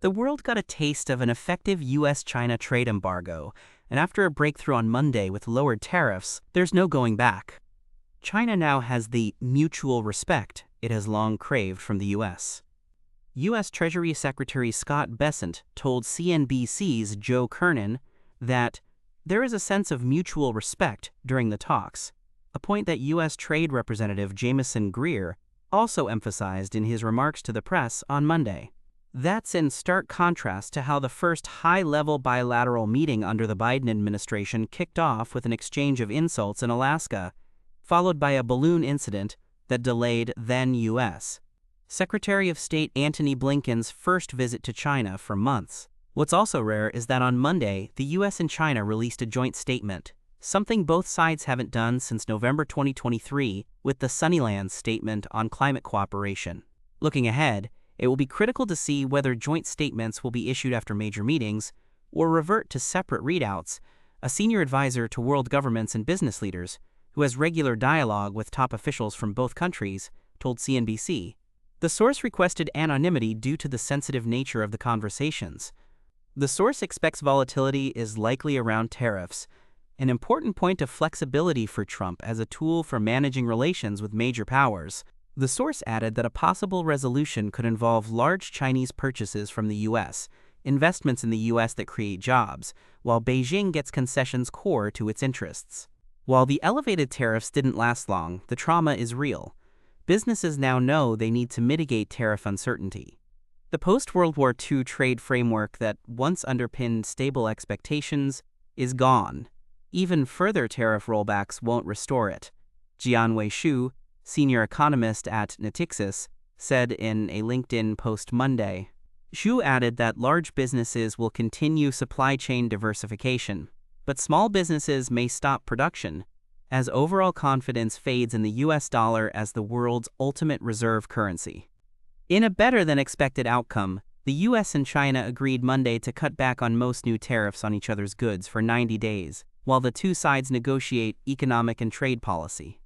The world got a taste of an effective U.S. China trade embargo, and after a breakthrough on Monday with lowered tariffs, there's no going back. China now has the mutual respect it has long craved from the U.S. U.S. Treasury Secretary Scott Bessent told CNBC's Joe Kernan that there is a sense of mutual respect during the talks, a point that U.S. Trade Representative Jamieson Greer also emphasized in his remarks to the press on Monday. That's in stark contrast to how the first high-level bilateral meeting under the Biden administration kicked off with an exchange of insults in Alaska, followed by a balloon incident that delayed then U.S. Secretary of State Antony Blinken's first visit to China for months. What's also rare is that on Monday, the U.S. and China released a joint statement, something both sides haven't done since November 2023 with the Sunnylands Statement on Climate Cooperation. Looking ahead, it will be critical to see whether joint statements will be issued after major meetings or revert to separate readouts, a senior advisor to world governments and business leaders, who has regular dialogue with top officials from both countries, told CNBC. The source requested anonymity due to the sensitive nature of the conversations. The source expects volatility is likely around tariffs, an important point of flexibility for Trump as a tool for managing relations with major powers. The source added that a possible resolution could involve large Chinese purchases from the U.S., investments in the U.S. that create jobs, while Beijing gets concessions core to its interests. While the elevated tariffs didn't last long, the trauma is real. Businesses now know they need to mitigate tariff uncertainty. The post-World War II trade framework that once underpinned stable expectations is gone. Even further tariff rollbacks won't restore it. Jianwei Xu, senior economist at Natixis, said in a LinkedIn post Monday. Xu added that large businesses will continue supply chain diversification, but small businesses may stop production as overall confidence fades in the U.S. dollar as the world's ultimate reserve currency. In a better-than-expected outcome, the U.S. and China agreed Monday to cut back on most new tariffs on each other's goods for 90 days, while the two sides negotiate economic and trade policy.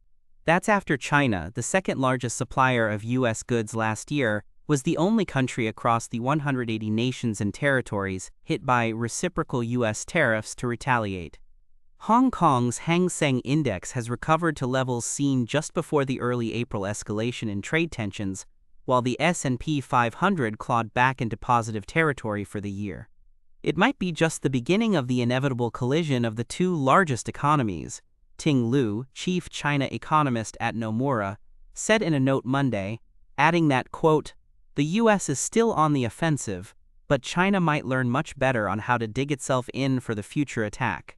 That's after China, the second-largest supplier of U.S. goods last year, was the only country across the 180 nations and territories hit by reciprocal U.S. tariffs to retaliate. Hong Kong's Hang Seng Index has recovered to levels seen just before the early April escalation in trade tensions, while the S&P 500 clawed back into positive territory for the year. It might be just the beginning of the inevitable collision of the two largest economies, Ting Lu, chief China economist at Nomura, said in a note Monday, adding that, quote, "The U.S. is still on the offensive, but China might learn much better on how to dig itself in for the future attack."